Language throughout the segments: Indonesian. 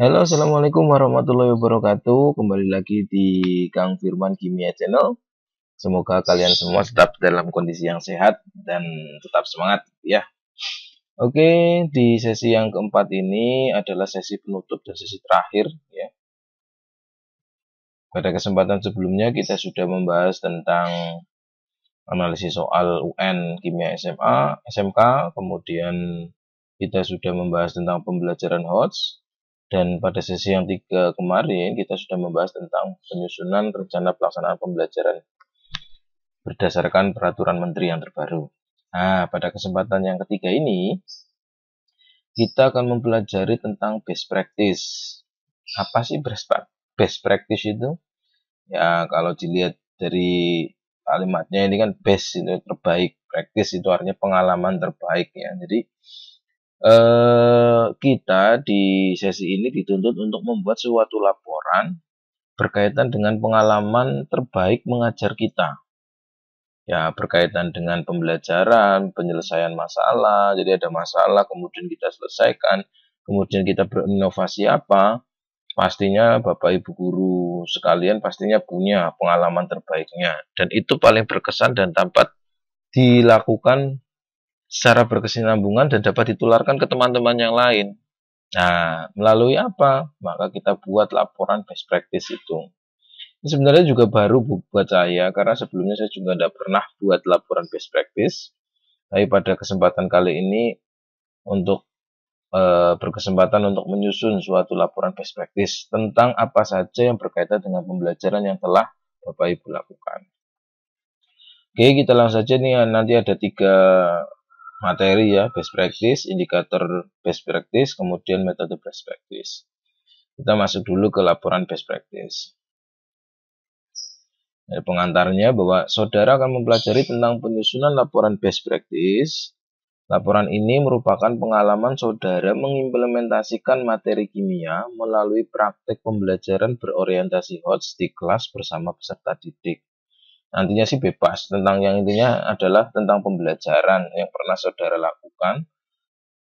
Halo, assalamualaikum warahmatullahi wabarakatuh. Kembali lagi di Kang Firman Kimia Channel. Semoga kalian semua tetap dalam kondisi yang sehat dan tetap semangat ya. Oke, di sesi yang keempat ini adalah sesi penutup dan sesi terakhir ya. Pada kesempatan sebelumnya kita sudah membahas tentang analisis soal UN Kimia SMA, SMK, kemudian kita sudah membahas tentang pembelajaran HOTS. Dan pada sesi yang tiga kemarin, kita sudah membahas tentang penyusunan rencana pelaksanaan pembelajaran berdasarkan peraturan menteri yang terbaru. Nah, pada kesempatan yang ketiga ini, kita akan mempelajari tentang best practice. Apa sih best practice itu? Ya, kalau dilihat dari kalimatnya ini kan best itu terbaik, practice itu artinya pengalaman terbaik ya. Jadi, kita di sesi ini dituntut untuk membuat suatu laporan berkaitan dengan pengalaman terbaik mengajar kita. Ya, berkaitan dengan pembelajaran, penyelesaian masalah. Jadi ada masalah, kemudian kita selesaikan, kemudian kita berinovasi apa. Pastinya Bapak Ibu guru sekalian pastinya punya pengalaman terbaiknya. Dan itu paling berkesan dan dapat dilakukan secara berkesinambungan dan dapat ditularkan ke teman-teman yang lain. Nah, melalui apa? Maka kita buat laporan best practice itu. Ini sebenarnya juga baru buat saya, karena sebelumnya saya juga tidak pernah buat laporan best practice. Tapi pada kesempatan kali ini, untuk berkesempatan untuk menyusun suatu laporan best practice tentang apa saja yang berkaitan dengan pembelajaran yang telah Bapak Ibu lakukan. Oke, kita langsung saja nih, nanti ada 3 materi ya, best practice, indikator best practice, kemudian metode best practice. Kita masuk dulu ke laporan best practice. Pengantarnya bahwa saudara akan mempelajari tentang penyusunan laporan best practice. Laporan ini merupakan pengalaman saudara mengimplementasikan materi kimia melalui praktek pembelajaran berorientasi HOTS di kelas bersama peserta didik. Nantinya sih bebas, tentang yang intinya adalah tentang pembelajaran yang pernah saudara lakukan.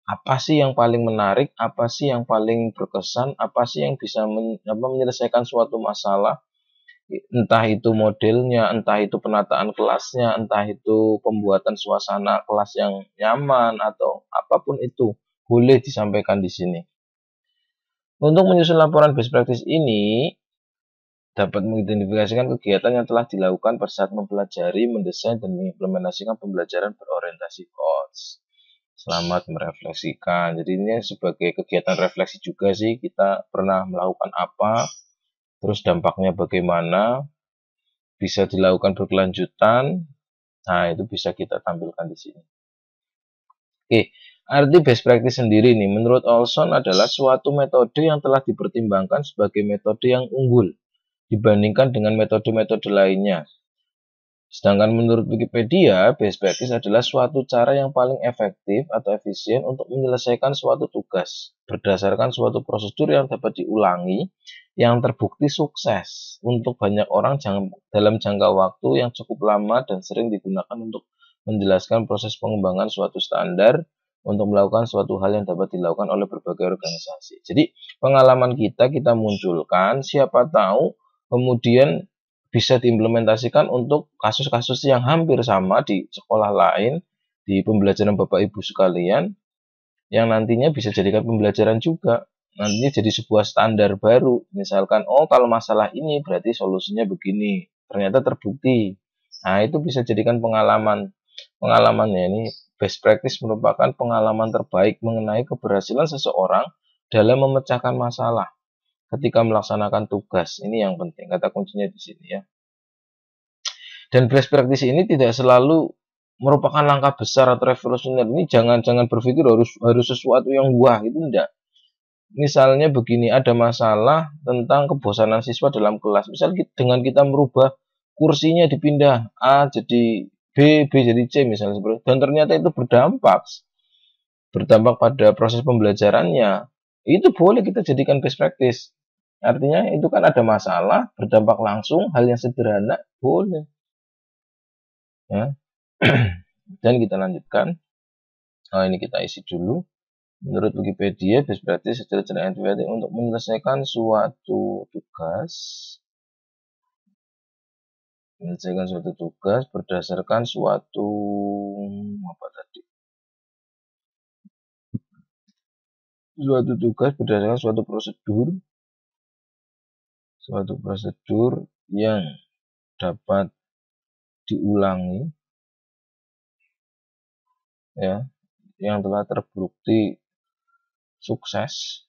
Apa sih yang paling menarik, apa sih yang paling berkesan, apa sih yang bisa menyelesaikan suatu masalah, entah itu modelnya, entah itu penataan kelasnya, entah itu pembuatan suasana kelas yang nyaman, atau apapun itu boleh disampaikan di sini. Untuk menyusun laporan best practice ini dapat mengidentifikasikan kegiatan yang telah dilakukan pada saat mempelajari, mendesain, dan mengimplementasikan pembelajaran berorientasi HOTS. Selamat merefleksikan. Jadi ini sebagai kegiatan refleksi juga sih, kita pernah melakukan apa, terus dampaknya bagaimana, bisa dilakukan berkelanjutan. Nah, itu bisa kita tampilkan di sini. Oke, arti best practice sendiri nih, menurut Olson adalah suatu metode yang telah dipertimbangkan sebagai metode yang unggul dibandingkan dengan metode-metode lainnya. Sedangkan menurut Wikipedia, best practice adalah suatu cara yang paling efektif atau efisien untuk menyelesaikan suatu tugas berdasarkan suatu prosedur yang dapat diulangi yang terbukti sukses untuk banyak orang dalam jangka waktu yang cukup lama dan sering digunakan untuk menjelaskan proses pengembangan suatu standar untuk melakukan suatu hal yang dapat dilakukan oleh berbagai organisasi. Jadi pengalaman kita munculkan, siapa tahu kemudian bisa diimplementasikan untuk kasus-kasus yang hampir sama di sekolah lain, di pembelajaran Bapak Ibu sekalian, yang nantinya bisa jadikan pembelajaran juga. Nantinya jadi sebuah standar baru. Misalkan, oh kalau masalah ini berarti solusinya begini. Ternyata terbukti. Nah, itu bisa jadikan pengalaman. Pengalamannya ini best practice merupakan pengalaman terbaik mengenai keberhasilan seseorang dalam memecahkan masalah ketika melaksanakan tugas. Ini yang penting, kata kuncinya di sini ya. Dan best practice ini tidak selalu merupakan langkah besar atau revolusioner. Ini jangan berpikir harus sesuatu yang wah, itu enggak. Misalnya begini, ada masalah tentang kebosanan siswa dalam kelas. Misal dengan kita merubah kursinya dipindah A jadi B jadi C misalnya seperti itu. Dan ternyata itu berdampak pada proses pembelajarannya. Itu boleh kita jadikan best practice. Artinya itu kan ada masalah, berdampak langsung, hal yang sederhana, boleh. Ya. Dan kita lanjutkan. Ini kita isi dulu. Menurut Wikipedia, best practice adalah cara efektif untuk menyelesaikan suatu tugas berdasarkan suatu berdasarkan suatu prosedur yang dapat diulangi, ya, yang telah terbukti sukses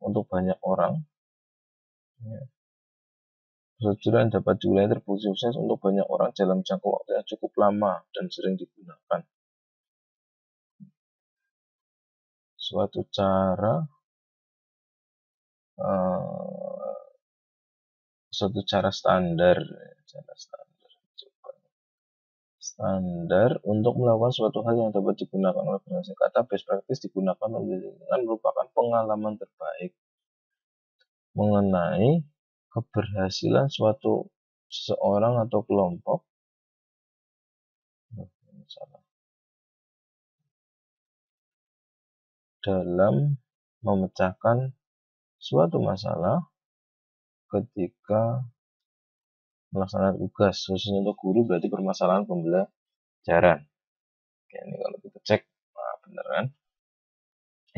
untuk banyak orang, ya. Prosedur yang dapat diulangi terbukti sukses untuk banyak orang dalam jangka waktu yang cukup lama dan sering digunakan. Suatu cara standar untuk melakukan suatu hal yang dapat digunakan oleh banyak orang. Kata best practice digunakan dengan merupakan pengalaman terbaik mengenai keberhasilan suatu seseorang atau kelompok dalam memecahkan suatu masalah ketika melaksanakan tugas. Khususnya untuk guru berarti permasalahan pembelajaran. Oke, ini kalau kita cek, nah benar kan?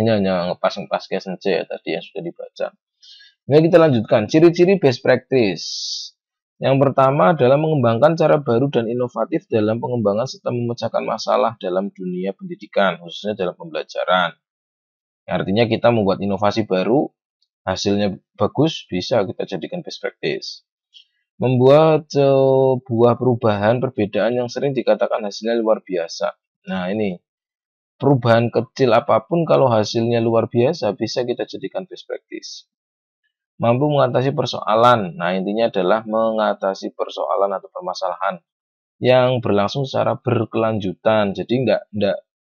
Ini hanya ngepas KSNC ya tadi yang sudah dibaca. Nah, kita lanjutkan. Ciri-ciri best practice. Yang pertama adalah mengembangkan cara baru dan inovatif dalam pengembangan serta memecahkan masalah dalam dunia pendidikan, khususnya dalam pembelajaran. Artinya kita membuat inovasi baru, hasilnya bagus, bisa kita jadikan best practice. Membuat sebuah perubahan perbedaan yang sering dikatakan hasilnya luar biasa. Nah, ini perubahan kecil apapun kalau hasilnya luar biasa bisa kita jadikan best practice. Mampu mengatasi persoalan. Nah, intinya adalah mengatasi persoalan atau permasalahan yang berlangsung secara berkelanjutan. Jadi enggak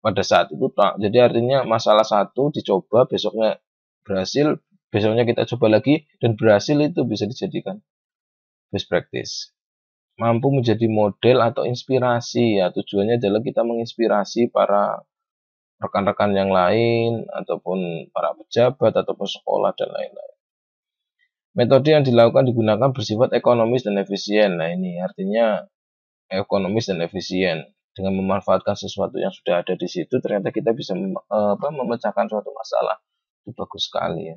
pada saat itu tak. Jadi artinya masalah satu dicoba, besoknya berhasil, besoknya kita coba lagi dan berhasil, itu bisa dijadikan best practice. Mampu menjadi model atau inspirasi, ya tujuannya adalah kita menginspirasi para rekan-rekan yang lain ataupun para pejabat ataupun sekolah dan lain-lain. Metode yang digunakan bersifat ekonomis dan efisien. Nah, ini artinya ekonomis dan efisien. Dengan memanfaatkan sesuatu yang sudah ada di situ, ternyata kita bisa memecahkan suatu masalah. Itu bagus sekali ya.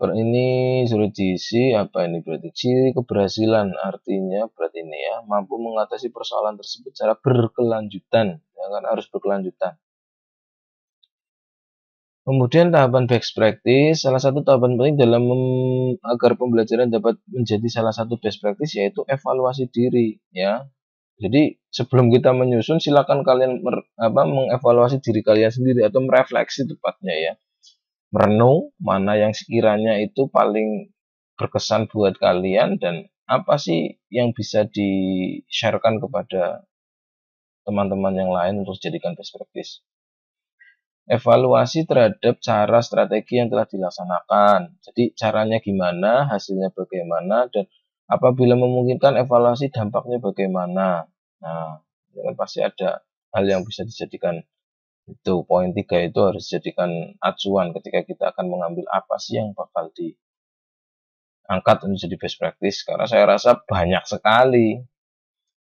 Ini sulit diisi, apa ini berarti? Ciri keberhasilan, artinya berarti ini ya, mampu mengatasi persoalan tersebut secara berkelanjutan, ya kan, harus berkelanjutan. Kemudian tahapan best practice, salah satu tahapan penting dalam agar pembelajaran dapat menjadi salah satu best practice yaitu evaluasi diri, ya. Jadi sebelum kita menyusun, silakan kalian mengevaluasi diri kalian sendiri atau merefleksi tepatnya ya. Merenung mana yang sekiranya itu paling berkesan buat kalian dan apa sih yang bisa di-sharekan kepada teman-teman yang lain untuk dijadikan best practice. Evaluasi terhadap cara strategi yang telah dilaksanakan. Jadi caranya gimana, hasilnya bagaimana, dan apabila memungkinkan evaluasi dampaknya bagaimana. Nah, ini kan pasti ada hal yang bisa dijadikan. Itu poin 3 itu harus dijadikan acuan ketika kita akan mengambil apa sih yang bakal diangkat menjadi best practice. Karena saya rasa banyak sekali.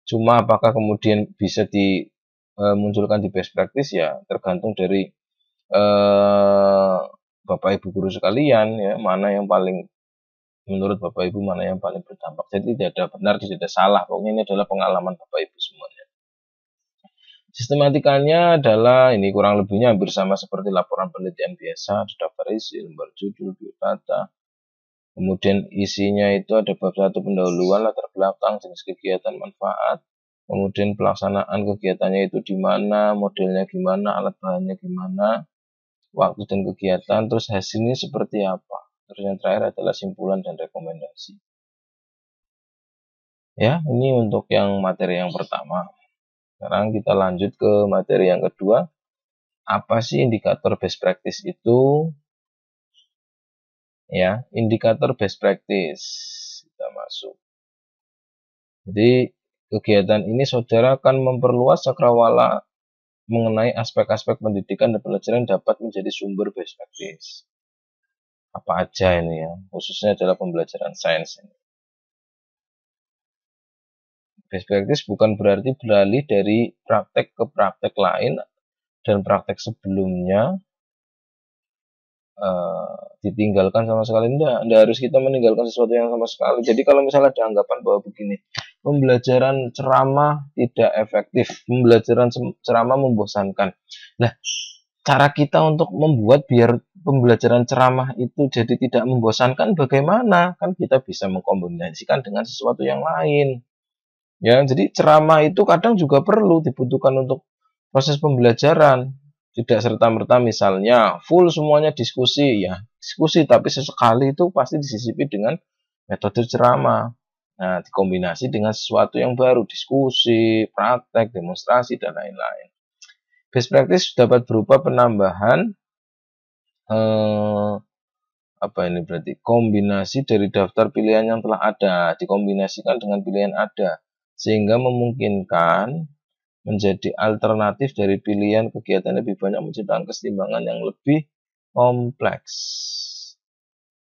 Cuma apakah kemudian bisa dimunculkan di best practice ya tergantung dari Bapak Ibu guru sekalian ya, mana yang paling menurut Bapak Ibu mana yang paling berdampak. Jadi tidak ada benar, tidak ada salah. Pokoknya ini adalah pengalaman Bapak Ibu semuanya. Sistematikanya adalah ini kurang lebihnya hampir sama seperti laporan penelitian biasa, ada daftar isi, lembar judul, biodata. Kemudian isinya itu ada bab 1 pendahuluan, latar belakang, jenis kegiatan, manfaat. Kemudian pelaksanaan kegiatannya itu di mana, modelnya gimana, alat bahannya gimana, waktu dan kegiatan, terus hasilnya seperti apa. Terus yang terakhir adalah simpulan dan rekomendasi. Ya, ini untuk yang materi yang pertama. Sekarang kita lanjut ke materi yang kedua. Apa sih indikator best practice itu? Ya, indikator best practice. Kita masuk. Jadi, kegiatan ini saudara akan memperluas cakrawala mengenai aspek-aspek pendidikan dan pelajaran dapat menjadi sumber best practice. Apa aja ini ya, khususnya adalah pembelajaran sains ini. Best practice bukan berarti beralih dari praktek ke praktek lain dan praktek sebelumnya ditinggalkan sama sekali. Tidak harus kita meninggalkan sesuatu yang sama sekali. Jadi kalau misalnya ada anggapan bahwa begini, pembelajaran ceramah tidak efektif, pembelajaran ceramah membosankan. Nah, cara kita untuk membuat biar pembelajaran ceramah itu jadi tidak membosankan bagaimana? Kan kita bisa mengkombinasikan dengan sesuatu yang lain. Ya, jadi ceramah itu kadang juga perlu dibutuhkan untuk proses pembelajaran. Tidak serta-merta misalnya full semuanya diskusi, ya diskusi, tapi sesekali itu pasti disisipi dengan metode ceramah. Nah, dikombinasi dengan sesuatu yang baru, diskusi, praktek, demonstrasi, dan lain-lain. Best practice dapat berupa penambahan berarti kombinasi dari daftar pilihan yang telah ada, dikombinasikan dengan pilihan ada, sehingga memungkinkan menjadi alternatif dari pilihan kegiatan lebih banyak, menciptakan keseimbangan yang lebih kompleks.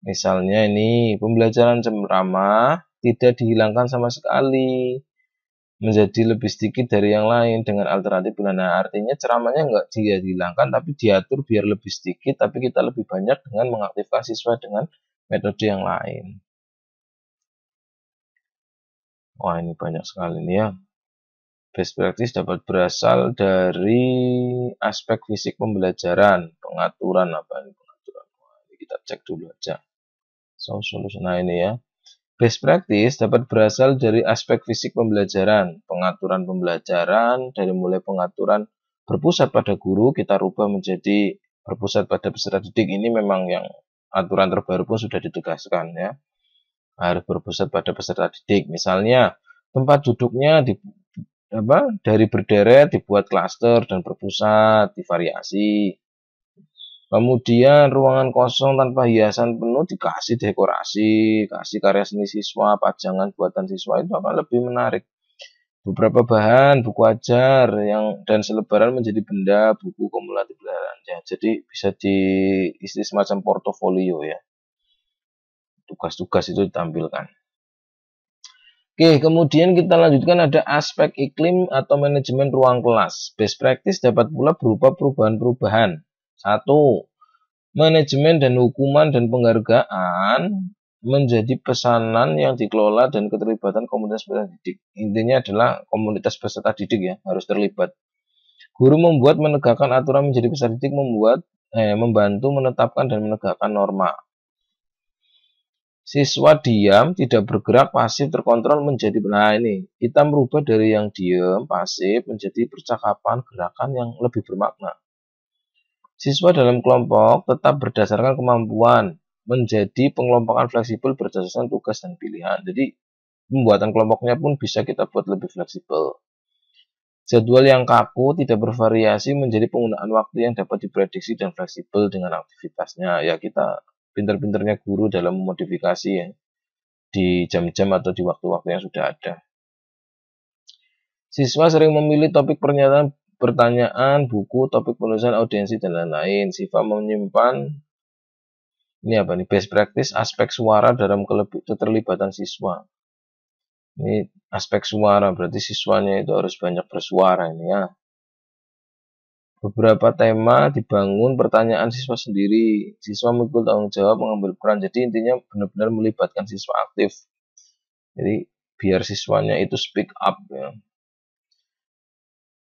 Misalnya ini, pembelajaran ceramah tidak dihilangkan sama sekali, menjadi lebih sedikit dari yang lain dengan alternatif pilihan. Nah, artinya ceramahnya nggak dia dihilangkan, tapi diatur biar lebih sedikit, tapi kita lebih banyak dengan mengaktifkan siswa dengan metode yang lain. Wah, ini banyak sekali nih ya. Best practice dapat berasal dari aspek fisik pembelajaran, pengaturan apa ini pengaturan. Ini kita cek dulu aja. Solusi nah ini ya. Best practice dapat berasal dari aspek fisik pembelajaran, pengaturan pembelajaran, dari mulai pengaturan berpusat pada guru, kita rubah menjadi berpusat pada peserta didik. Ini memang yang aturan terbaru pun sudah ditegaskan ya. Harus berpusat pada peserta didik. Misalnya, tempat duduknya dari berderet dibuat klaster dan berpusat, divariasi. Kemudian ruangan kosong tanpa hiasan penuh dikasih dekorasi, kasih karya seni siswa, pajangan buatan siswa, itu akan lebih menarik. Beberapa bahan, buku ajar dan selebaran menjadi benda, buku kumulatif ya. Jadi bisa diisi semacam portofolio ya. Tugas-tugas itu ditampilkan. Oke, kemudian kita lanjutkan ada aspek iklim atau manajemen ruang kelas. Best practice dapat pula berupa perubahan-perubahan. 1. Manajemen dan hukuman dan penghargaan menjadi pesanan yang dikelola dan keterlibatan komunitas peserta didik. Intinya adalah komunitas peserta didik ya, harus terlibat. Guru membuat menegakkan aturan menjadi peserta didik, membantu menetapkan dan menegakkan norma. Siswa diam, tidak bergerak, pasif, terkontrol menjadi ini. Kita merubah dari yang diam, pasif menjadi percakapan, gerakan yang lebih bermakna. Siswa dalam kelompok tetap berdasarkan kemampuan, menjadi pengelompokan fleksibel berdasarkan tugas dan pilihan. Jadi pembuatan kelompoknya pun bisa kita buat lebih fleksibel. Jadwal yang kaku, tidak bervariasi menjadi penggunaan waktu yang dapat diprediksi dan fleksibel dengan aktivitasnya. Ya, kita pinter-pinternya guru dalam memodifikasi ya, di jam-jam atau di waktu-waktu yang sudah ada. Siswa sering memilih topik pertanyaan, buku, topik penulisan, audiensi, dan lain-lain. Siswa menyimpan ini apa nih? Best practice aspek suara dalam keterlibatan siswa. Ini aspek suara, berarti siswanya itu harus banyak bersuara ini ya. Beberapa tema dibangun pertanyaan siswa sendiri. Siswa memikul tanggung jawab, mengambil peran. Jadi intinya benar-benar melibatkan siswa aktif. Jadi biar siswanya itu speak up ya.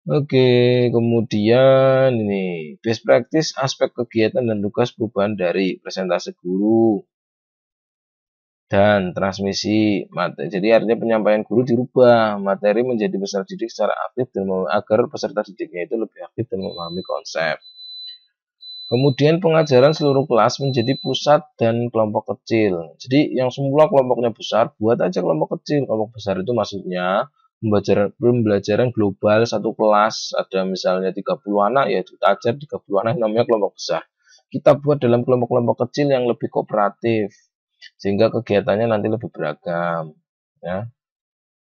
Oke, kemudian ini best practice aspek kegiatan dan tugas perubahan dari presentase guru dan transmisi materi. Jadi artinya penyampaian guru dirubah, materi menjadi peserta didik secara aktif dan agar peserta didiknya itu lebih aktif dan memahami konsep. Kemudian pengajaran seluruh kelas menjadi pusat dan kelompok kecil. Jadi yang semula kelompoknya besar, buat aja kelompok kecil. Kelompok besar itu maksudnya pembelajaran global satu kelas, ada misalnya 30 anak, ya itu ajar 30 anak namanya kelompok besar. Kita buat dalam kelompok-kelompok kecil yang lebih kooperatif, sehingga kegiatannya nanti lebih beragam. Ya.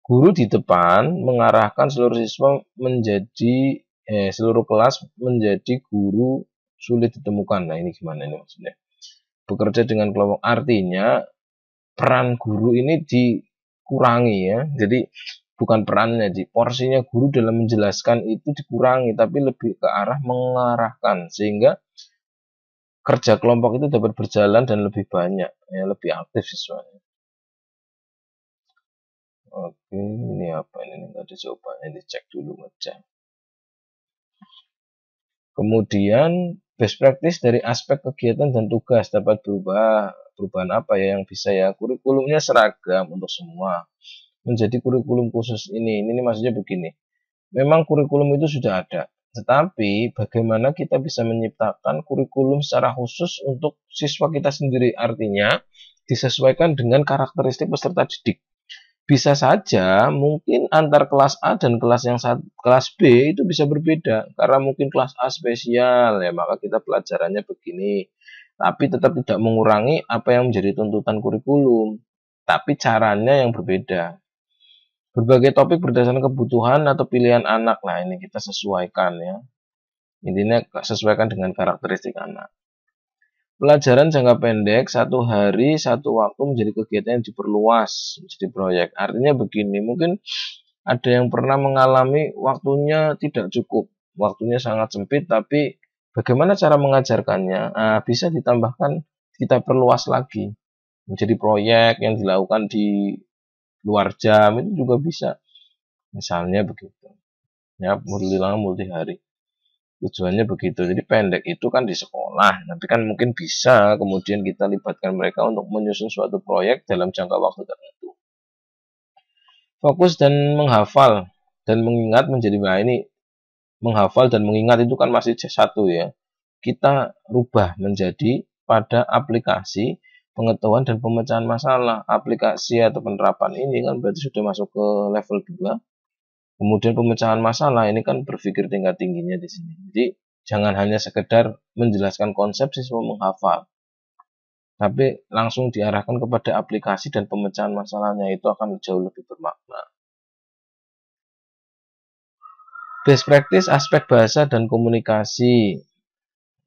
Guru di depan mengarahkan seluruh siswa menjadi seluruh kelas menjadi guru sulit ditemukan. Nah, ini gimana ini maksudnya? Bekerja dengan kelompok, artinya peran guru ini dikurangi ya. Jadi bukan perannya, porsinya guru dalam menjelaskan itu dikurangi, tapi lebih ke arah mengarahkan, sehingga kerja kelompok itu dapat berjalan dan lebih banyak, ya, lebih aktif siswanya. Oke, ini apa ini? Nggak ada jawabannya, dicek dulu aja. Kemudian best practice dari aspek kegiatan dan tugas dapat berubah. Perubahan apa ya yang bisa ya? Kurikulumnya seragam untuk semua. Menjadi kurikulum khusus ini maksudnya begini. Memang kurikulum itu sudah ada, tetapi bagaimana kita bisa menciptakan kurikulum secara khusus untuk siswa kita sendiri, artinya disesuaikan dengan karakteristik peserta didik. Bisa saja mungkin antar kelas A dan kelas B itu bisa berbeda, karena mungkin kelas A spesial ya, maka kita pelajarannya begini, tapi tetap tidak mengurangi apa yang menjadi tuntutan kurikulum, tapi caranya yang berbeda. Berbagai topik berdasarkan kebutuhan atau pilihan anak. Nah, ini kita sesuaikan ya. Intinya sesuaikan dengan karakteristik anak. Pelajaran jangka pendek, satu hari, satu waktu menjadi kegiatan yang diperluas, menjadi proyek. Artinya begini, mungkin ada yang pernah mengalami waktunya tidak cukup, waktunya sangat sempit, tapi bagaimana cara mengajarkannya? Nah, bisa ditambahkan, kita perluas lagi, menjadi proyek yang dilakukan di luar jam, itu juga bisa. Misalnya begitu. Ya, multi hari. Tujuannya begitu. Jadi pendek itu kan di sekolah, tapi kan mungkin bisa kemudian kita libatkan mereka untuk menyusun suatu proyek dalam jangka waktu tertentu. Fokus dan menghafal dan mengingat menjadi, nah ini menghafal dan mengingat itu kan masih C1 ya. Kita rubah menjadi pada aplikasi pengetahuan dan pemecahan masalah. Aplikasi atau penerapan ini kan berarti sudah masuk ke level 2. Kemudian pemecahan masalah ini kan berpikir tingkat tingginya di sini. Jadi jangan hanya sekedar menjelaskan konsep siswa menghafal, tapi langsung diarahkan kepada aplikasi dan pemecahan masalahnya, itu akan jauh lebih bermakna. Best practice aspek bahasa dan komunikasi.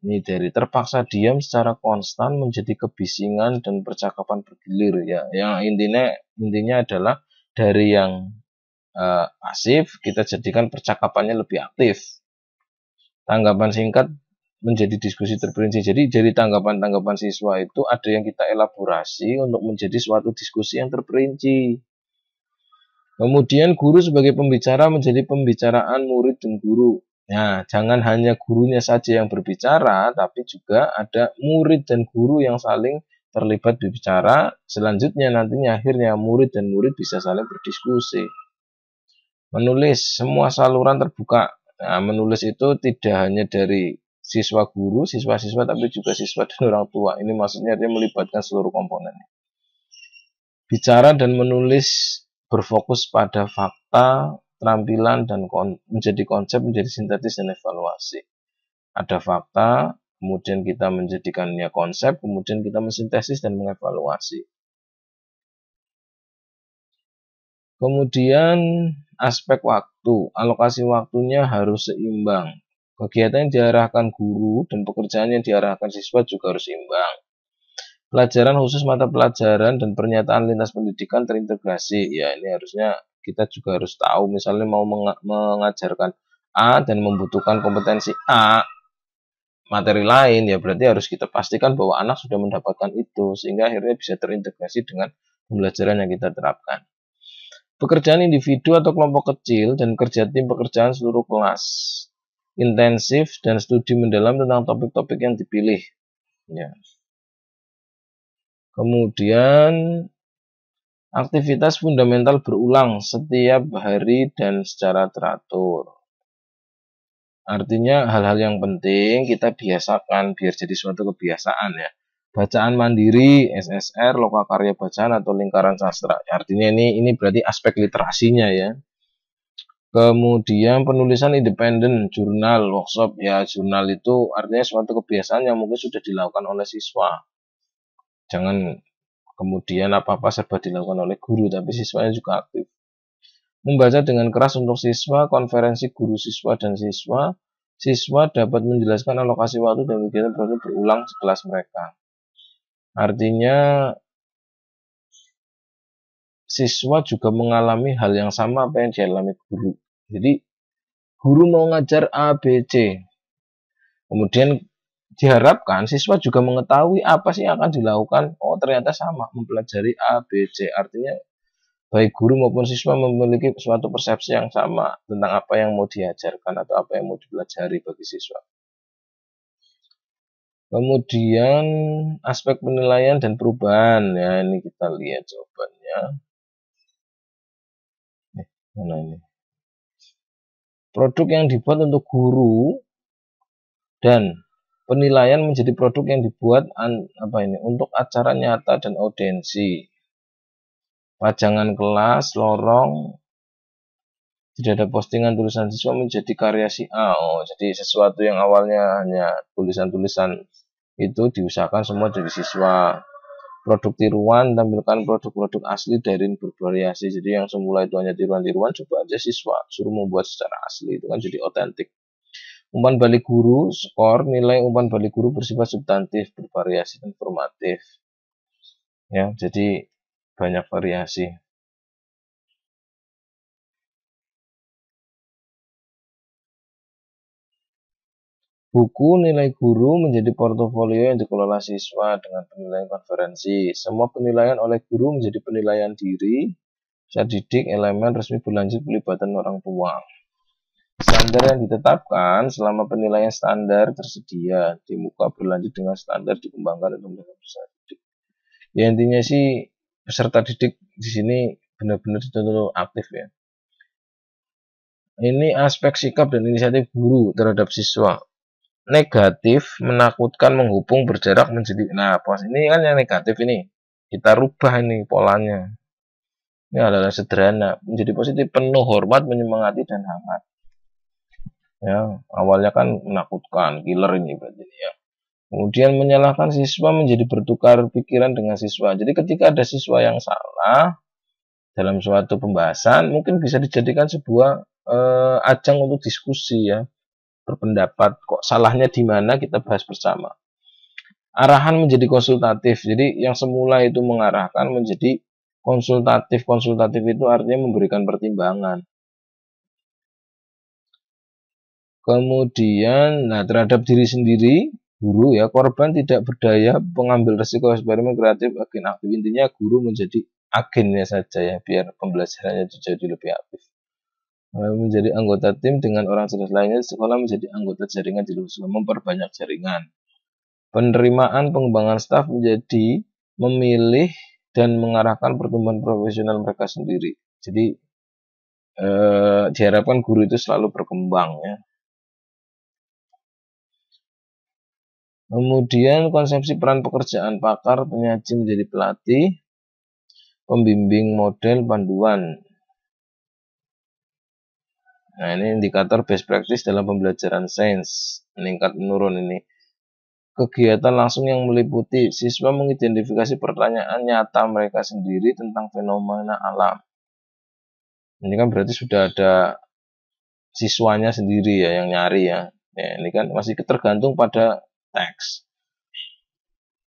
Ini dari terpaksa diam secara konstan menjadi kebisingan dan percakapan bergilir ya. Yang intinya adalah dari yang pasif kita jadikan percakapannya lebih aktif. Tanggapan singkat menjadi diskusi terperinci. Jadi dari tanggapan-tanggapan siswa itu ada yang kita elaborasi untuk menjadi suatu diskusi yang terperinci. Kemudian guru sebagai pembicara menjadi pembicaraan murid dan guru. Nah, jangan hanya gurunya saja yang berbicara, tapi juga ada murid dan guru yang saling terlibat berbicara. Selanjutnya nantinya akhirnya murid dan murid bisa saling berdiskusi. Menulis, semua saluran terbuka. Nah, menulis itu tidak hanya dari siswa guru, siswa-siswa, tapi juga siswa dan orang tua. Ini maksudnya dia melibatkan seluruh komponen. Bicara dan menulis berfokus pada fakta, keterampilan, dan menjadi konsep, menjadi sintetis dan evaluasi. Ada fakta, kemudian kita menjadikannya konsep, kemudian kita mensintesis dan mengevaluasi. Kemudian aspek waktu, alokasi waktunya harus seimbang. Kegiatan yang diarahkan guru dan pekerjaan yang diarahkan siswa juga harus seimbang. Pelajaran khusus mata pelajaran dan pernyataan lintas pendidikan terintegrasi. Ya, ini harusnya kita juga harus tahu, misalnya mau mengajarkan A dan membutuhkan kompetensi A, materi lain, ya berarti harus kita pastikan bahwa anak sudah mendapatkan itu, sehingga akhirnya bisa terintegrasi dengan pembelajaran yang kita terapkan. Pekerjaan individu atau kelompok kecil dan kerja tim pekerjaan seluruh kelas. Intensif dan studi mendalam tentang topik-topik yang dipilih. Ya. Kemudian aktivitas fundamental berulang setiap hari dan secara teratur. Artinya hal-hal yang penting kita biasakan biar jadi suatu kebiasaan ya. Bacaan mandiri, SSR, lokakarya bacaan atau lingkaran sastra. Artinya ini berarti aspek literasinya ya. Kemudian penulisan independen, jurnal, workshop. Ya, jurnal itu artinya suatu kebiasaan yang mungkin sudah dilakukan oleh siswa. Jangan kemudian apa-apa serba dilakukan oleh guru, tapi siswanya juga aktif. Membaca dengan keras untuk siswa, konferensi guru siswa dan siswa. Siswa dapat menjelaskan alokasi waktu dan kegiatan berulang di kelas mereka. Artinya siswa juga mengalami hal yang sama apa yang dialami guru. Jadi guru mau ngajar A, B, C. Kemudian diharapkan siswa juga mengetahui apa sih yang akan dilakukan. Oh, ternyata sama, mempelajari A, B, C. Artinya baik guru maupun siswa memiliki suatu persepsi yang sama tentang apa yang mau diajarkan atau apa yang mau dipelajari bagi siswa. Kemudian aspek penilaian dan perubahan. Ya, ini kita lihat jawabannya. Mana ini? Produk yang dibuat untuk guru dan penilaian menjadi produk yang dibuat untuk acara nyata dan audiensi. Pajangan kelas, lorong, tidak ada postingan tulisan siswa menjadi karya si A. Oh, jadi sesuatu yang awalnya hanya tulisan-tulisan itu diusahakan semua dari siswa. Produk tiruan, tampilkan produk-produk asli dari bervariasi. Jadi yang semula itu hanya tiruan-tiruan, coba aja siswa suruh membuat secara asli, itu kan jadi otentik. Umpan balik guru, skor, nilai umpan balik guru bersifat substantif, bervariasi dan formatif. Ya, jadi banyak variasi. Buku nilai guru menjadi portofolio yang dikelola siswa dengan penilaian konferensi. Semua penilaian oleh guru menjadi penilaian diri, bisa didik, elemen resmi berlanjut pelibatan orang tua. Standar yang ditetapkan selama penilaian standar tersedia di muka berlanjut dengan standar dikembangkan untuk peserta didik. Ya intinya sih peserta didik di sini benar-benar dituntut aktif ya. Ini aspek sikap dan inisiatif guru terhadap siswa. Negatif, menakutkan, menghubung, berjarak menjadi. Nah, pos ini kan yang negatif ini. Kita rubah ini polanya. Ini adalah sederhana, menjadi positif, penuh hormat, menyemangati dan hangat. Ya, awalnya kan menakutkan, killer ini berarti ya. Kemudian menyalahkan siswa menjadi bertukar pikiran dengan siswa. Jadi ketika ada siswa yang salah dalam suatu pembahasan, mungkin bisa dijadikan sebuah ajang untuk diskusi ya. Berpendapat kok salahnya di mana kita bahas bersama. Arahan menjadi konsultatif. Jadi yang semula itu mengarahkan menjadi konsultatif. Konsultatif itu artinya memberikan pertimbangan. Kemudian terhadap diri sendiri, guru ya, korban tidak berdaya mengambil resiko eksperimen kreatif agen aktif. Intinya guru menjadi agennya saja ya, biar pembelajarannya itu jadi lebih aktif. Menjadi anggota tim dengan orang cerdas lainnya, sekolah menjadi anggota jaringan di luar sekolah, memperbanyak jaringan. Penerimaan pengembangan staf menjadi memilih dan mengarahkan pertumbuhan profesional mereka sendiri. Jadi diharapkan guru itu selalu berkembang ya. Kemudian konsepsi peran pekerjaan pakar, penyaji menjadi pelatih, pembimbing, model, panduan. Nah, ini indikator best practice dalam pembelajaran sains, meningkat menurun ini. Kegiatan langsung yang meliputi siswa mengidentifikasi pertanyaan nyata mereka sendiri tentang fenomena alam. Ini kan berarti sudah ada siswanya sendiri ya yang nyari ya. Ini kan masih tergantung pada teks.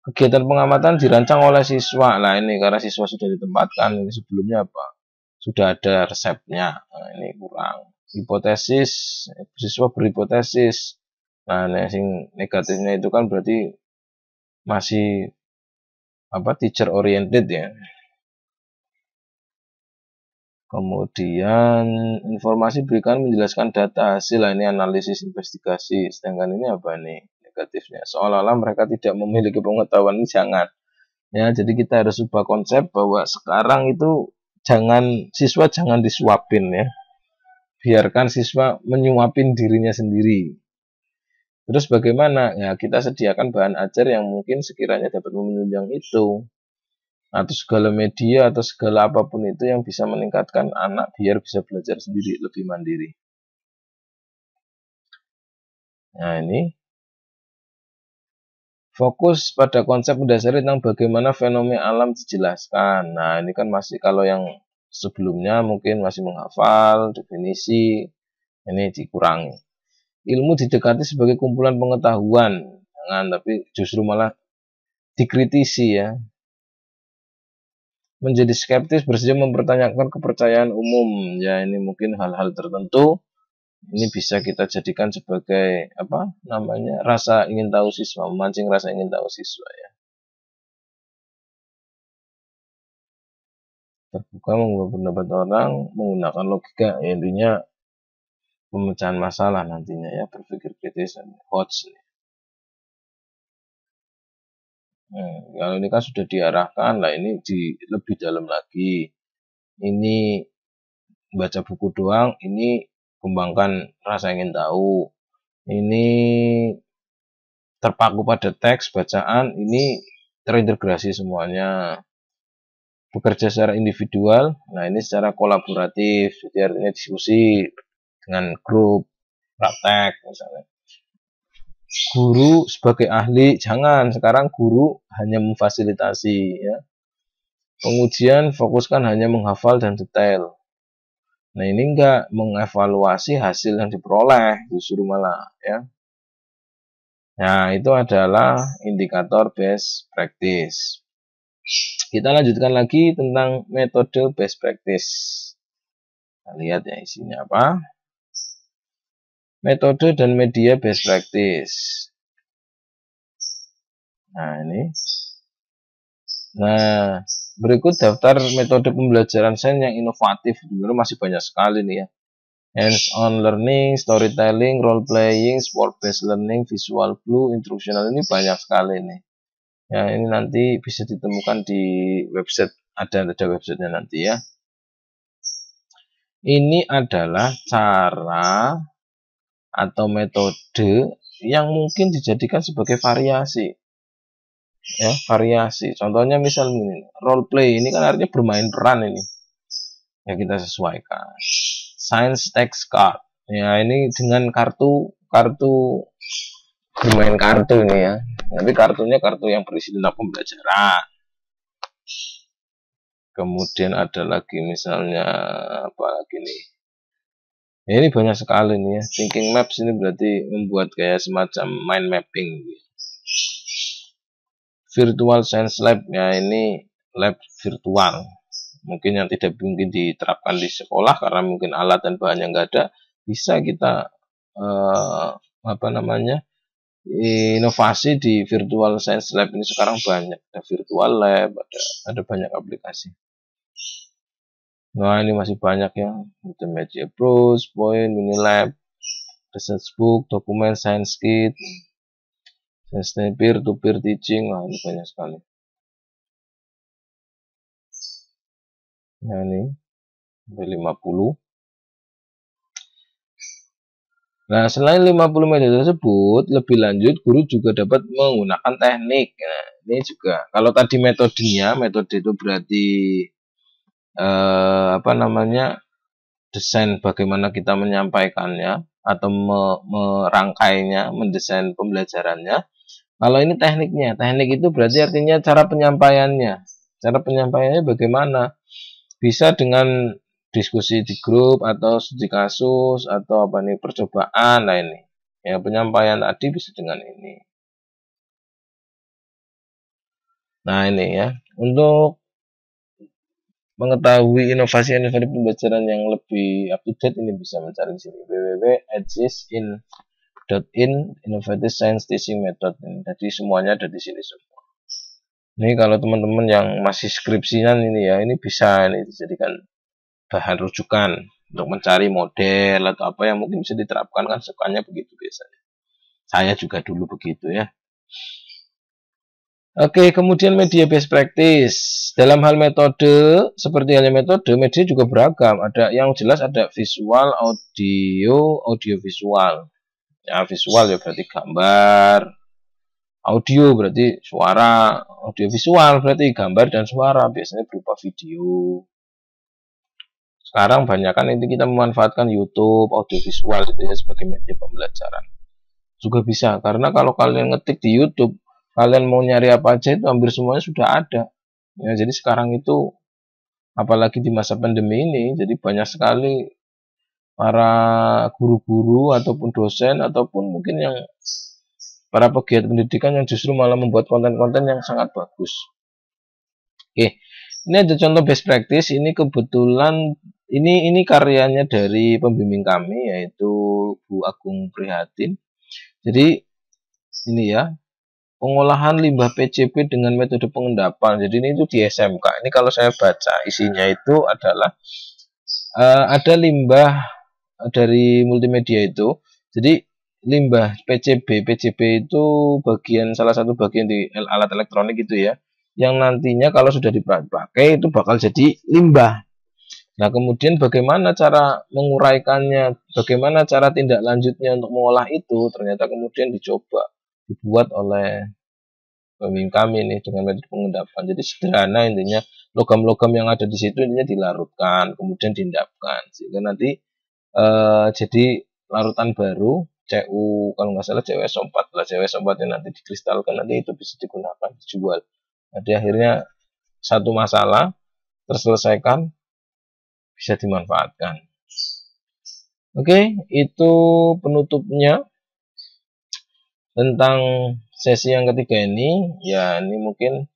Kegiatan pengamatan dirancang oleh siswa. Nah, ini karena siswa sudah ditempatkan, ini sebelumnya apa? Sudah ada resepnya. Nah, ini kurang. Hipotesis, siswa berhipotesis. Nah, yang negatifnya itu kan berarti masih teacher oriented ya. Kemudian informasi berikan menjelaskan data hasil. Nah, ini analisis investigasi. Sedangkan ini apa nih negatifnya? Seolah-olah mereka tidak memiliki pengetahuan. Ini jangan. Ya, jadi kita harus ubah konsep bahwa sekarang itu siswa jangan disuapin ya. Biarkan siswa menyuapin dirinya sendiri. Terus bagaimana? Ya, kita sediakan bahan ajar yang mungkin sekiranya dapat menunjang itu. Atau segala media atau segala apapun itu yang bisa meningkatkan anak biar bisa belajar sendiri, lebih mandiri. Nah, ini fokus pada konsep mendasari tentang bagaimana fenomena alam dijelaskan. Nah, ini kan masih kalau yang sebelumnya mungkin masih menghafal definisi, ini dikurangi. Ilmu didekati sebagai kumpulan pengetahuan, jangan, tapi justru malah dikritisi ya. Menjadi skeptis bersedia mempertanyakan kepercayaan umum. Ya, ini mungkin hal-hal tertentu ini bisa kita jadikan sebagai apa namanya, rasa ingin tahu siswa, memancing rasa ingin tahu siswa ya. Terbuka mengubah pendapat orang menggunakan logika, ya, intinya pemecahan masalah nantinya ya, berpikir kritis dan HOTS. Kalau ini kan sudah diarahkan, lah ini lebih dalam lagi. Ini baca buku doang, ini kembangkan rasa ingin tahu. Ini terpaku pada teks bacaan, ini terintegrasi semuanya. Bekerja secara individual, nah ini secara kolaboratif, jadi artinya diskusi dengan grup, praktek misalnya. Guru sebagai ahli, jangan, sekarang guru hanya memfasilitasi ya. Pengujian fokuskan hanya menghafal dan detail. Nah ini enggak mengevaluasi hasil yang diperoleh, justru malah ya. Nah itu adalah indikator best practice. Kita lanjutkan lagi tentang metode best practice. Kita lihat ya isinya apa. Metode dan media best practice. Nah ini. Nah berikut daftar metode pembelajaran sains yang inovatif. Dulu masih banyak sekali nih ya. Hands-on learning, storytelling, role-playing, sport-based learning, visual clue, instructional, ini banyak sekali nih. Ya, ini nanti bisa ditemukan di website, ada websitenya nanti ya. Ini adalah cara atau metode yang mungkin dijadikan sebagai variasi. Ya, variasi. Contohnya misal ini, role play, ini kan artinya bermain peran ini. Ya kita sesuaikan. Science text card. Ya ini dengan kartu bermain kartu ini ya. Tapi kartunya kartu yang berisi tentang pembelajaran. Kemudian ada lagi misalnya apa lagi nih? Ya, ini banyak sekali nih ya. Thinking maps ini berarti membuat kayak semacam mind mapping. Virtual science lab, ya ini lab virtual. Mungkin yang tidak mungkin diterapkan di sekolah karena mungkin alat dan bahannya nggak ada, bisa kita apa namanya, inovasi di virtual science lab ini. Sekarang banyak, ada virtual lab, ada banyak aplikasi. Nah ini masih banyak ya, multimedia approach, point, mini lab, research book, dokumen, science kit, peer-to-peer teaching. Nah ini banyak sekali. Nah ini sampai 50. Nah, selain 50 metode tersebut, lebih lanjut guru juga dapat menggunakan teknik. Nah, ini juga kalau tadi metodenya, metode itu berarti apa namanya, desain bagaimana kita menyampaikannya atau merangkainya, mendesain pembelajarannya. Kalau ini tekniknya, teknik itu berarti artinya cara penyampaiannya. Cara penyampaiannya bagaimana? Bisa dengan diskusi di grup atau studi kasus atau apa nih, percobaan. Nah ini ya, penyampaian tadi bisa dengan ini. Nah ini ya, untuk mengetahui inovasi pembelajaran yang lebih up to date, ini bisa mencari di sini www.edgisin.in Innovative Science Teaching Method. Jadi semuanya ada di sini semua. Ini kalau teman-teman yang masih skripsian ini ya, ini bisa ini dijadikan bahan rujukan untuk mencari model atau apa yang mungkin bisa diterapkan, kan sukanya begitu biasanya. Saya juga dulu begitu ya. Oke, kemudian media best practice. Dalam hal metode, seperti halnya metode, media juga beragam. Ada yang jelas ada visual, audio visual. Ya, visual ya berarti gambar. Audio berarti suara. Audio visual berarti gambar dan suara, biasanya berupa video. Sekarang banyak kan itu kita memanfaatkan YouTube, audiovisual itu ya sebagai media pembelajaran. Juga bisa, karena kalau kalian ngetik di YouTube, kalian mau nyari apa aja itu hampir semuanya sudah ada. Ya, jadi sekarang itu apalagi di masa pandemi ini. Jadi banyak sekali para guru-guru ataupun dosen ataupun mungkin yang para pegiat pendidikan yang justru malah membuat konten-konten yang sangat bagus. Oke, ini ada contoh best practice. Ini kebetulan ini karyanya dari pembimbing kami, yaitu Bu Agung Prihatin. Jadi ini ya, pengolahan limbah PCB dengan metode pengendapan. Jadi ini itu di SMK. Ini kalau saya baca isinya itu adalah ada limbah dari multimedia itu. Jadi limbah PCB itu salah satu bagian di alat elektronik itu ya, yang nantinya kalau sudah dipakai itu bakal jadi limbah. Nah, kemudian bagaimana cara menguraikannya, bagaimana cara tindak lanjutnya untuk mengolah itu, ternyata kemudian dibuat oleh pembimbing kami nih dengan metode pengendapan. Jadi sederhana intinya, logam-logam yang ada di situ intinya dilarutkan, kemudian diendapkan, sehingga nanti jadi larutan baru CU, kalau nggak salah CuSO4 lah, CuSO4 yang nanti dikristalkan, nanti itu bisa digunakan, dijual. Jadi akhirnya satu masalah terselesaikan, bisa dimanfaatkan. Oke, itu penutupnya tentang sesi yang ketiga ini. Ya, ini mungkin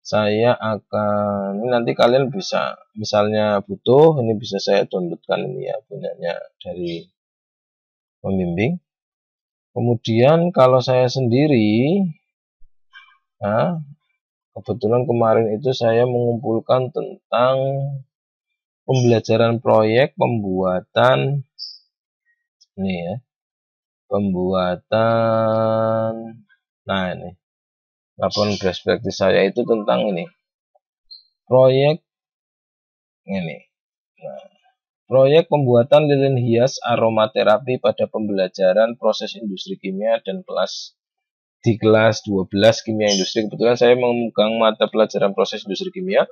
saya akan, ini nanti kalian bisa, misalnya butuh, ini bisa saya downloadkan ini ya, punyanya dari pembimbing. Kemudian kalau saya sendiri, nah, kebetulan kemarin itu saya mengumpulkan tentang pembelajaran proyek pembuatan ini ya, nah ini laporan best practice saya itu tentang ini proyek ini, nah, proyek pembuatan lilin hias aromaterapi pada pembelajaran proses industri kimia dan di kelas 12 kimia industri. Kebetulan saya memegang mata pelajaran proses industri kimia,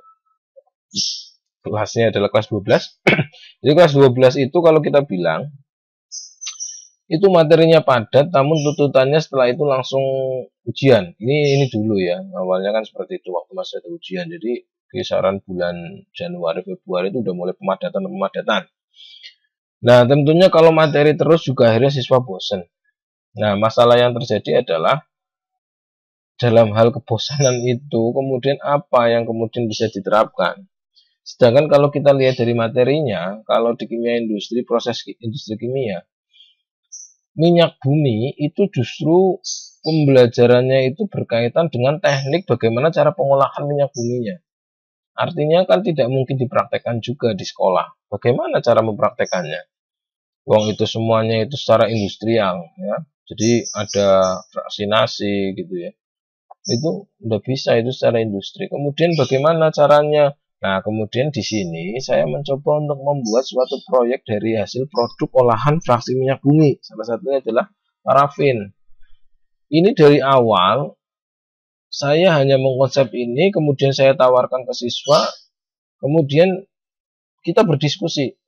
kelasnya adalah kelas 12. Jadi kelas 12 itu kalau kita bilang itu materinya padat, namun tuntutannya setelah itu langsung ujian. Ini dulu ya, awalnya kan seperti itu waktu masih ada ujian. Jadi kisaran bulan Januari Februari itu udah mulai pemadatan. Nah, tentunya kalau materi terus juga akhirnya siswa bosen. Nah, masalah yang terjadi adalah dalam hal kebosanan itu kemudian apa yang kemudian bisa diterapkan. Sedangkan kalau kita lihat dari materinya, kalau di kimia industri, proses industri kimia, minyak bumi itu justru pembelajarannya itu berkaitan dengan teknik bagaimana cara pengolahan minyak buminya. Artinya kan tidak mungkin dipraktekkan juga di sekolah. Bagaimana cara mempraktekannya? Wong itu semuanya itu secara industrial ya. Jadi ada fraksinasi gitu ya. Itu udah bisa itu secara industri. Kemudian bagaimana caranya? Nah, kemudian di sini saya mencoba untuk membuat suatu proyek dari hasil produk olahan fraksi minyak bumi. Salah satunya adalah parafin. Ini dari awal saya hanya mengkonsep ini, kemudian saya tawarkan ke siswa, kemudian kita berdiskusi.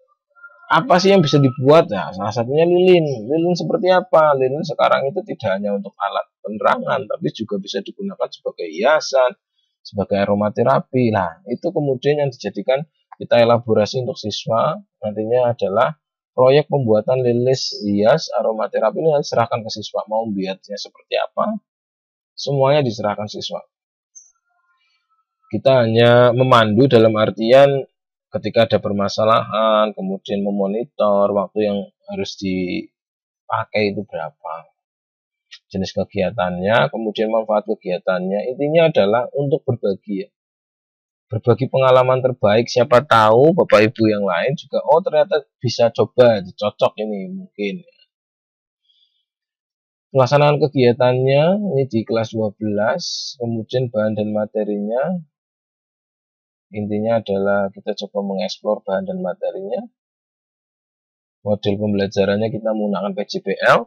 Apa sih yang bisa dibuat? Nah, salah satunya lilin. Lilin seperti apa? Lilin sekarang itu tidak hanya untuk alat penerangan, tapi juga bisa digunakan sebagai hiasan, sebagai aromaterapi. Nah, itu kemudian yang dijadikan kita elaborasi untuk siswa nantinya adalah proyek pembuatan lilis hias aromaterapi. Ini diserahkan ke siswa, mau biatnya seperti apa, semuanya diserahkan siswa. Kita hanya memandu dalam artian ketika ada permasalahan, kemudian memonitor waktu yang harus dipakai itu berapa, jenis kegiatannya, kemudian manfaat kegiatannya. Intinya adalah untuk berbagi ya. Berbagi pengalaman terbaik, siapa tahu Bapak Ibu yang lain juga, oh ternyata bisa coba, cocok ini mungkin. Pelaksanaan kegiatannya ini di kelas 12, kemudian bahan dan materinya. Intinya adalah kita coba mengeksplor bahan dan materinya. Model pembelajarannya kita menggunakan PJBL.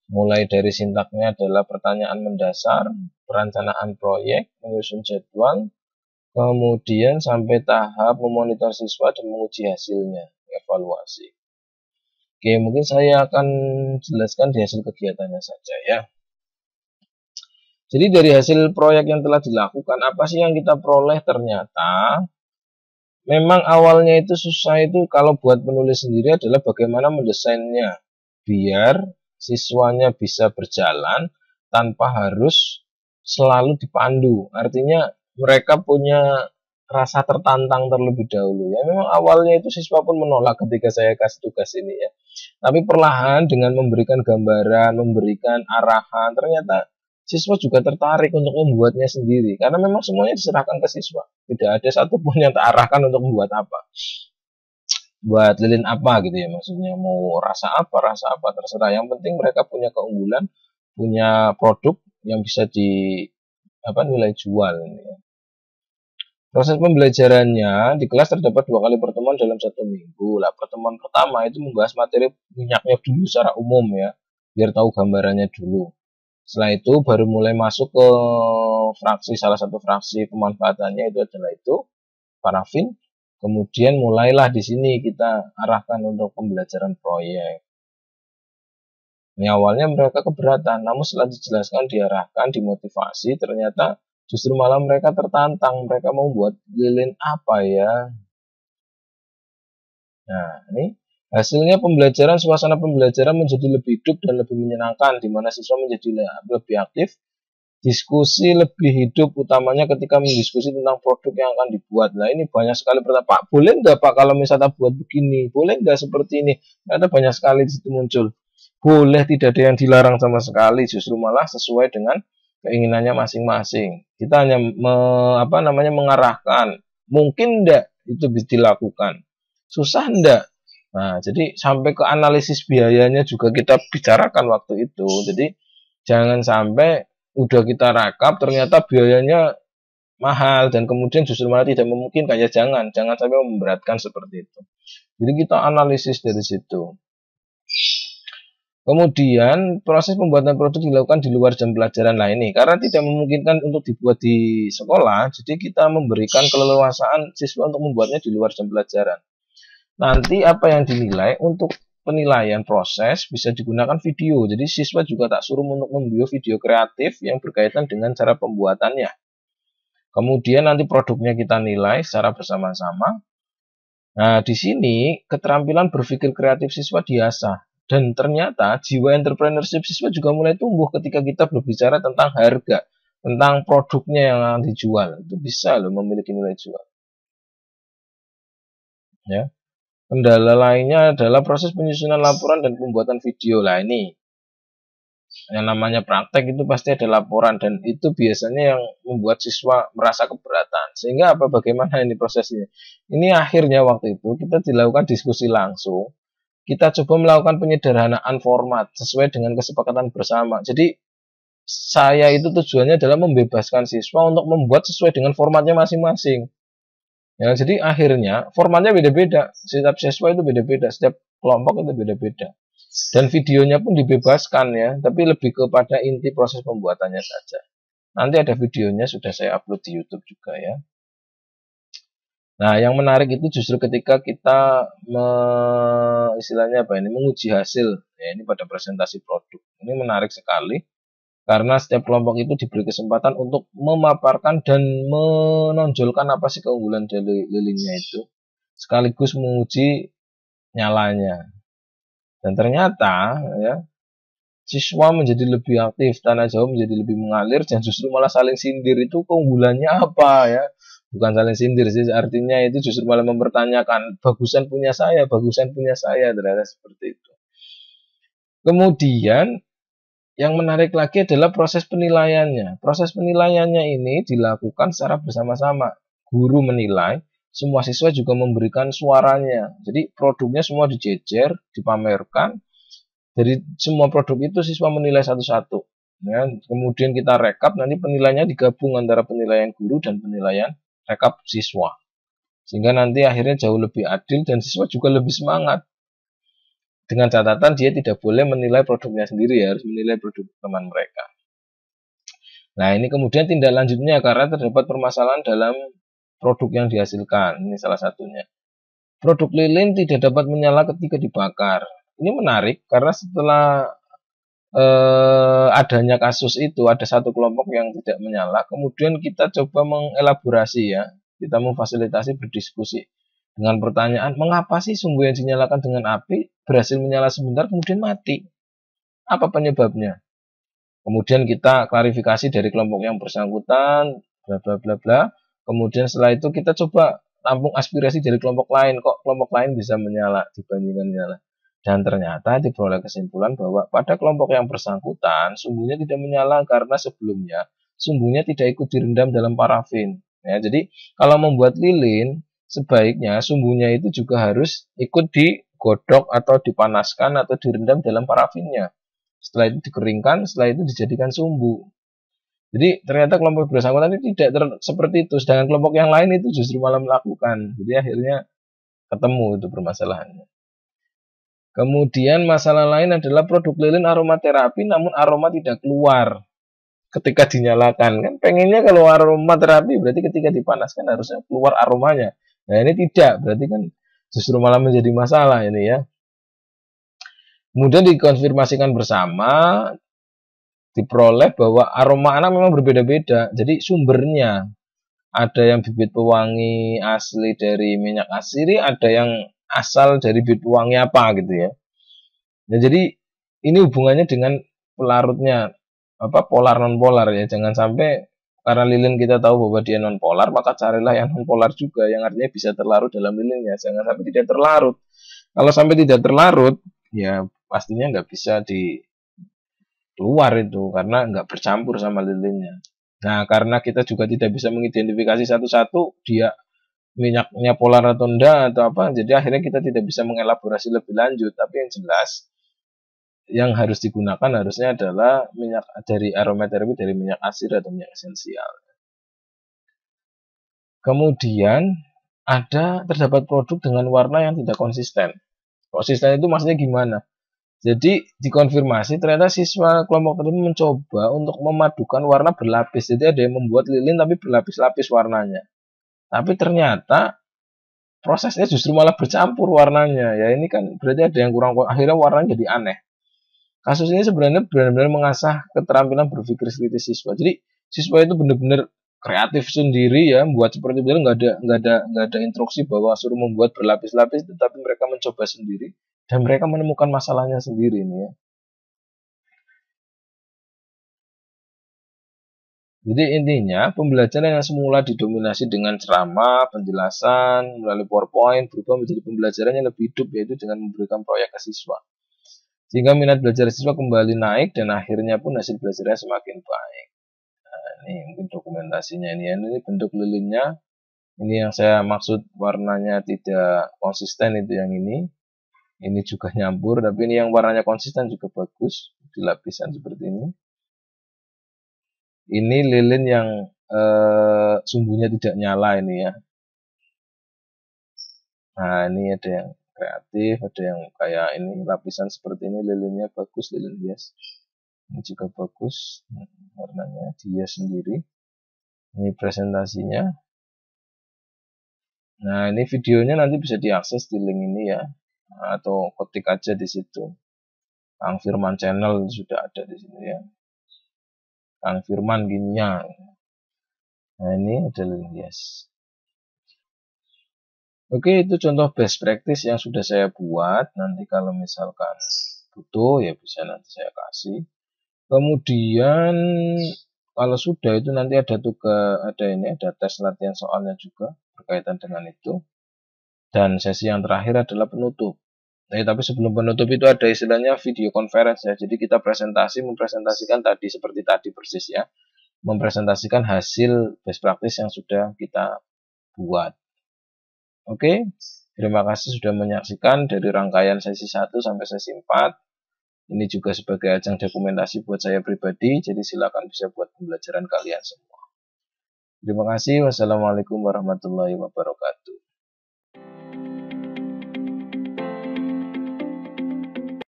Mulai dari sintaknya adalah pertanyaan mendasar, perencanaan proyek, menyusun jadwal, kemudian sampai tahap memonitor siswa dan menguji hasilnya, evaluasi. Oke, mungkin saya akan jelaskan di hasil kegiatannya saja ya. Jadi dari hasil proyek yang telah dilakukan, apa sih yang kita peroleh? Ternyata memang awalnya itu susah itu kalau buat penulis sendiri adalah bagaimana mendesainnya biar siswanya bisa berjalan tanpa harus selalu dipandu. Artinya mereka punya rasa tertantang terlebih dahulu. Ya memang awalnya itu siswa pun menolak ketika saya kasih tugas ini ya. Tapi perlahan dengan memberikan gambaran, memberikan arahan, ternyata siswa juga tertarik untuk membuatnya sendiri. Karena memang semuanya diserahkan ke siswa. Tidak ada satupun yang terarahkan untuk membuat apa. Buat lilin apa gitu ya, maksudnya mau rasa apa terserah. Yang penting mereka punya keunggulan, punya produk yang bisa nilai jual ini ya. Proses pembelajarannya di kelas terdapat 2 kali pertemuan dalam 1 minggu. Lah, pertemuan pertama itu membahas materi minyaknya dulu secara umum ya, biar tahu gambarannya dulu. Setelah itu baru mulai masuk ke salah satu fraksi pemanfaatannya itu adalah itu parafin. Kemudian mulailah di sini kita arahkan untuk pembelajaran proyek. Ini awalnya mereka keberatan, namun setelah dijelaskan, diarahkan, dimotivasi, ternyata justru malah mereka tertantang. Mereka mau buat lilin apa ya? Nah, ini hasilnya suasana pembelajaran menjadi lebih hidup dan lebih menyenangkan, di mana siswa menjadi lebih aktif, diskusi lebih hidup, utamanya ketika mendiskusi tentang produk yang akan dibuat. Nah, ini banyak sekali pertanyaan, Pak, boleh nggak Pak kalau misalnya buat begini? Boleh nggak seperti ini? Ternyata banyak sekali di situ muncul. Boleh, tidak ada yang dilarang sama sekali, justru malah sesuai dengan keinginannya masing-masing. Kita hanya mengarahkan. Mungkin enggak itu bisa dilakukan. Susah enggak? Nah, jadi sampai ke analisis biayanya juga kita bicarakan waktu itu. Jadi jangan sampai udah kita rakap ternyata biayanya mahal dan kemudian justru malah tidak memungkinkan. Ya jangan sampai memberatkan seperti itu. Jadi kita analisis dari situ. Kemudian proses pembuatan produk dilakukan di luar jam pelajaran ini karena tidak memungkinkan untuk dibuat di sekolah, jadi kita memberikan keleluasaan siswa untuk membuatnya di luar jam pelajaran. Nanti apa yang dinilai untuk penilaian proses bisa digunakan video, jadi siswa juga tak suruh untuk membuat video kreatif yang berkaitan dengan cara pembuatannya. Kemudian nanti produknya kita nilai secara bersama-sama. Nah, di sini keterampilan berpikir kreatif siswa diasah. Dan ternyata jiwa entrepreneurship siswa juga mulai tumbuh ketika kita berbicara tentang harga, tentang produknya yang akan dijual. Itu bisa loh memiliki nilai jual. Ya. Kendala lainnya adalah proses penyusunan laporan dan pembuatan video. Lah ini yang namanya praktek itu pasti ada laporan dan itu biasanya yang membuat siswa merasa keberatan. Sehingga bagaimana ini prosesnya? Ini akhirnya waktu itu kita dilakukan diskusi langsung. Kita coba melakukan penyederhanaan format sesuai dengan kesepakatan bersama. Jadi saya itu tujuannya adalah membebaskan siswa untuk membuat sesuai dengan formatnya masing-masing. Ya, jadi akhirnya formatnya beda-beda. Setiap siswa itu beda-beda, setiap kelompok itu beda-beda. Dan videonya pun dibebaskan ya, tapi lebih kepada inti proses pembuatannya saja. Nanti ada videonya sudah saya upload di YouTube juga ya. Nah, yang menarik itu justru ketika kita menguji hasil. Ya, ini pada presentasi produk. Ini menarik sekali karena setiap kelompok itu diberi kesempatan untuk memaparkan dan menonjolkan apa sih keunggulan dari lilinnya itu, sekaligus menguji nyalanya. Dan ternyata ya, siswa menjadi lebih aktif, tanah jauh menjadi lebih mengalir, dan justru malah saling sindir. Itu keunggulannya apa ya? Bukan saling sindir sih, artinya itu justru malah mempertanyakan bagusan punya saya, ternyata seperti itu. Kemudian yang menarik lagi adalah proses penilaiannya. Proses penilaiannya ini dilakukan secara bersama-sama. Guru menilai, semua siswa juga memberikan suaranya. Jadi produknya semua dijejer, dipamerkan. Dari semua produk itu siswa menilai satu-satu. Ya, kemudian kita rekap, nanti penilaiannya digabung antara penilaian guru dan penilaian rekap siswa. Sehingga nanti akhirnya jauh lebih adil dan siswa juga lebih semangat. Dengan catatan dia tidak boleh menilai produknya sendiri, harus menilai produk teman mereka. Nah, ini kemudian tindak lanjutnya karena terdapat permasalahan dalam produk yang dihasilkan. Ini salah satunya. Produk lilin tidak dapat menyala ketika dibakar. Ini menarik karena setelah adanya kasus itu, ada satu kelompok yang tidak menyala. Kemudian kita coba mengelaborasi ya, kita memfasilitasi berdiskusi. dengan pertanyaan, mengapa sih sumbu yang dinyalakan dengan api berhasil menyala sebentar kemudian mati? Apa penyebabnya? Kemudian kita klarifikasi dari kelompok yang bersangkutan, bla bla bla bla. Kemudian setelah itu kita coba tampung aspirasi dari kelompok lain, kok kelompok lain bisa menyala dibandingkan nyala. Dan ternyata diperoleh kesimpulan bahwa pada kelompok yang bersangkutan sumbunya tidak menyala karena sebelumnya sumbunya tidak ikut direndam dalam parafin. Ya, jadi kalau membuat lilin sebaiknya sumbunya itu juga harus ikut digodok atau dipanaskan atau direndam dalam parafinnya. Setelah itu dikeringkan, setelah itu dijadikan sumbu. Jadi ternyata kelompok bersangkutan itu tidak seperti itu, sedangkan kelompok yang lain itu justru malah melakukan. Jadi akhirnya ketemu itu permasalahannya. Kemudian masalah lain adalah produk lilin aromaterapi namun aroma tidak keluar ketika dinyalakan. Kan pengennya kalau aromaterapi berarti ketika dipanaskan harusnya keluar aromanya. Nah ini tidak, berarti kan justru malah menjadi masalah ini ya. Kemudian dikonfirmasikan bersama, diperoleh bahwa aroma anak memang berbeda-beda. Jadi sumbernya ada yang bibit pewangi asli dari minyak asiri, ada yang asal dari bibit pewangi apa gitu ya. Nah, jadi ini hubungannya dengan pelarutnya, apa polar non polar ya. Jangan sampai karena lilin kita tahu bahwa dia non polar, maka carilah yang non polar juga, yang artinya bisa terlarut dalam lilinnya. Jangan sampai tidak terlarut. Kalau sampai tidak terlarut, ya pastinya nggak bisa di keluar itu karena nggak bercampur sama lilinnya. Nah, karena kita juga tidak bisa mengidentifikasi satu-satu dia minyaknya polar atau enggak atau apa, jadi akhirnya kita tidak bisa mengelaborasi lebih lanjut. Tapi yang jelas yang harus digunakan harusnya adalah minyak dari aromaterapi dari minyak asir atau minyak esensial. Kemudian terdapat produk dengan warna yang tidak konsisten. Konsisten itu maksudnya gimana? Jadi dikonfirmasi ternyata siswa kelompok tadi mencoba untuk memadukan warna berlapis. Jadi ada yang membuat lilin tapi berlapis-lapis warnanya. Tapi ternyata prosesnya justru malah bercampur warnanya. Ya ini kan berarti ada yang kurang, akhirnya warnanya jadi aneh. Kasus ini sebenarnya benar-benar mengasah keterampilan berpikir kritis siswa. Jadi siswa itu benar-benar kreatif sendiri ya, buat seperti itu nggak ada instruksi bahwa suruh membuat berlapis-lapis, tetapi mereka mencoba sendiri dan mereka menemukan masalahnya sendiri nih ya. Jadi intinya pembelajaran yang semula didominasi dengan ceramah, penjelasan melalui PowerPoint berubah menjadi pembelajaran yang lebih hidup, yaitu dengan memberikan proyek ke siswa. Sehingga minat belajar siswa kembali naik dan akhirnya pun hasil belajarnya semakin baik. Nah, ini mungkin dokumentasinya ini bentuk lilinnya. Ini yang saya maksud warnanya tidak konsisten itu yang ini. Ini juga nyampur, tapi ini yang warnanya konsisten juga bagus di lapisan seperti ini. Ini lilin yang sumbunya tidak nyala ini ya. Nah ini ada yang kreatif, ada yang kayak ini lapisan seperti ini, lilinnya bagus, lilin hias. Ini juga bagus warnanya, dia sendiri. Ini presentasinya. Nah ini videonya nanti bisa diakses di link ini ya, atau ketik aja di situ. Kang Firman Channel sudah ada di sini ya. Kang Firman Kimia. Nah ini ada link hias. Oke, itu contoh best practice yang sudah saya buat. Nanti kalau misalkan butuh ya bisa nanti saya kasih. Kemudian kalau sudah itu nanti ada ada tes latihan soalnya juga berkaitan dengan itu. Dan sesi yang terakhir adalah penutup. Tapi sebelum penutup itu ada istilahnya video conference ya. Jadi kita mempresentasikan tadi seperti tadi persis ya. Mempresentasikan hasil best practice yang sudah kita buat. Oke, terima kasih sudah menyaksikan dari rangkaian sesi 1 sampai sesi 4. Ini juga sebagai ajang dokumentasi buat saya pribadi, jadi silakan bisa buat pembelajaran kalian semua. Terima kasih. Wassalamualaikum warahmatullahi wabarakatuh.